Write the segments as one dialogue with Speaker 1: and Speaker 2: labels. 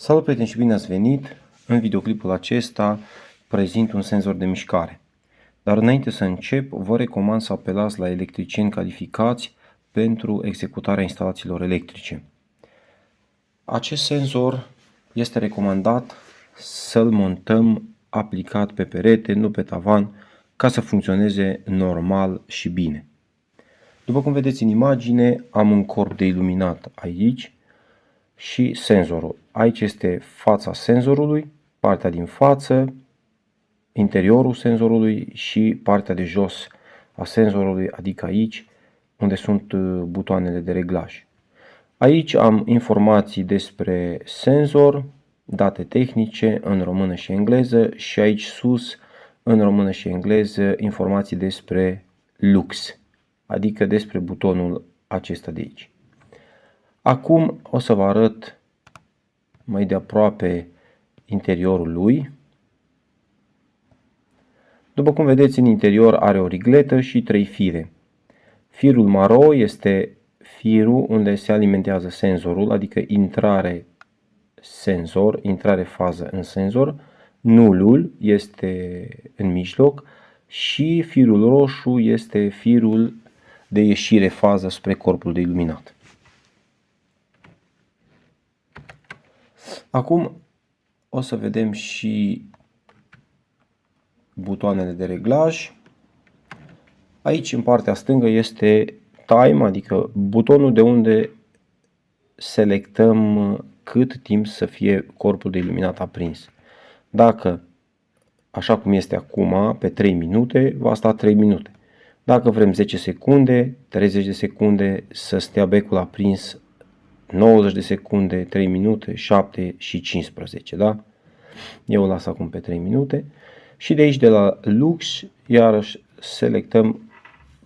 Speaker 1: Salut prieteni și bine ați venit! În videoclipul acesta prezint un senzor de mișcare. Dar înainte să încep, vă recomand să apelați la electricieni calificați pentru executarea instalațiilor electrice. Acest senzor este recomandat să-l montăm aplicat pe perete, nu pe tavan, ca să funcționeze normal și bine. După cum vedeți în imagine, am un corp de iluminat aici și senzorul. Aici este fața senzorului, partea din față, interiorul senzorului și partea de jos a senzorului, adică aici unde sunt butoanele de reglaj. Aici am informații despre senzor, date tehnice în română și engleză și aici sus în română și engleză informații despre lux, adică despre butonul acesta de aici. Acum o să vă arăt mai de aproape interiorul lui. După cum vedeți, în interior are o rigletă și 3 fire. Firul maro este firul unde se alimentează senzorul, adică intrare senzor, intrare fază în senzor. Nulul este în mijloc și firul roșu este firul de ieșire fază spre corpul de iluminat. Acum o să vedem și butoanele de reglaj. Aici în partea stângă este time, adică butonul de unde selectăm cât timp să fie corpul de iluminat aprins. Dacă, așa cum este acum, pe 3 minute, va sta 3 minute. Dacă vrem 10 secunde, 30 de secunde, să stea becul aprins 90 de secunde, 3 minute, 7 și 15, da? Eu o las acum pe 3 minute. Și de aici, de la Lux, iarăși selectăm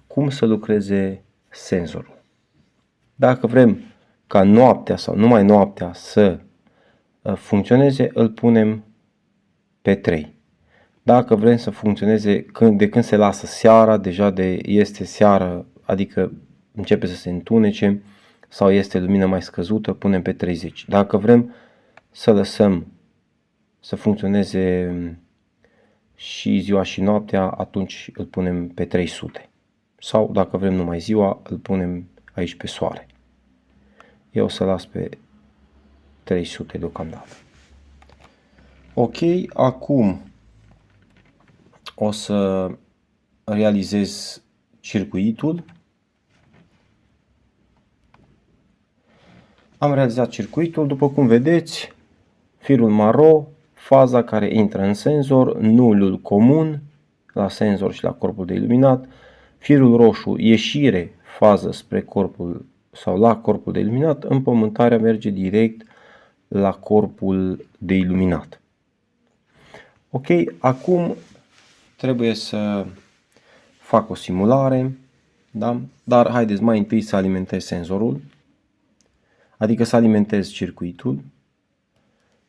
Speaker 1: cum să lucreze senzorul. Dacă vrem ca noaptea sau numai noaptea să funcționeze, îl punem pe 3. Dacă vrem să funcționeze de când se lasă seara, deja este seară, adică începe să se întunece sau este lumină mai scăzută, punem pe 30. Dacă vrem să lăsăm să funcționeze și ziua și noaptea, atunci îl punem pe 300. Sau dacă vrem numai ziua, îl punem aici pe soare. Eu o să las pe 300 deocamdată. Ok, acum o să realizez circuitul. Am realizat circuitul, după cum vedeți, firul maro, faza care intră în senzor, nulul comun la senzor și la corpul de iluminat, firul roșu, ieșire, fază spre corpul sau la corpul de iluminat, împământarea merge direct la corpul de iluminat. Ok, acum trebuie să fac o simulare, da? Dar haideți mai întâi să alimentez senzorul, adică să alimentez circuitul.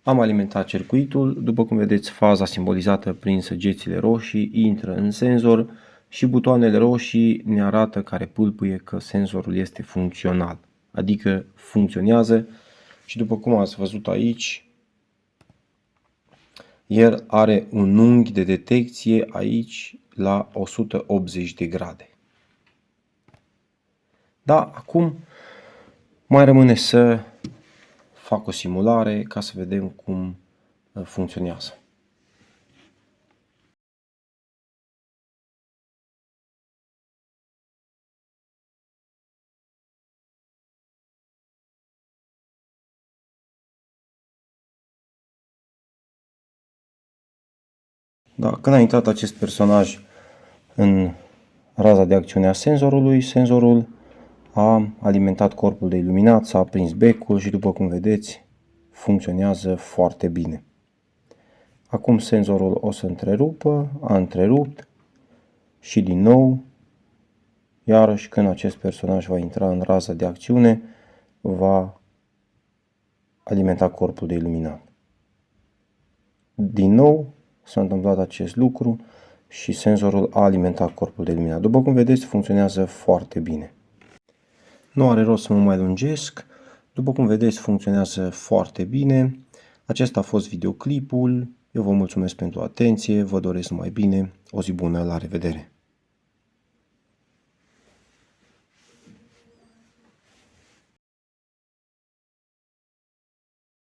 Speaker 1: Am alimentat circuitul, după cum vedeți faza simbolizată prin săgețile roșii intră în senzor și butoanele roșii ne arată care pâlpâie că senzorul este funcțional, adică funcționează și după cum ați văzut aici, el are un unghi de detecție aici la 180 de grade. Da, acum mai rămâne să fac o simulare ca să vedem cum funcționează. Da, când a intrat acest personaj în raza de acțiune a senzorului, senzorul a alimentat corpul de iluminat, s-a aprins becul și după cum vedeți funcționează foarte bine. Acum senzorul o să întrerupă, a întrerupt și din nou, iarăși când acest personaj va intra în raza de acțiune, va alimenta corpul de iluminat. Din nou s-a întâmplat acest lucru și senzorul a alimentat corpul de iluminat. După cum vedeți, funcționează foarte bine. Nu are rost să mă mai lungesc. După cum vedeți, funcționează foarte bine. Acesta a fost videoclipul. Eu vă mulțumesc pentru atenție, vă doresc numai bine, o zi bună, la revedere!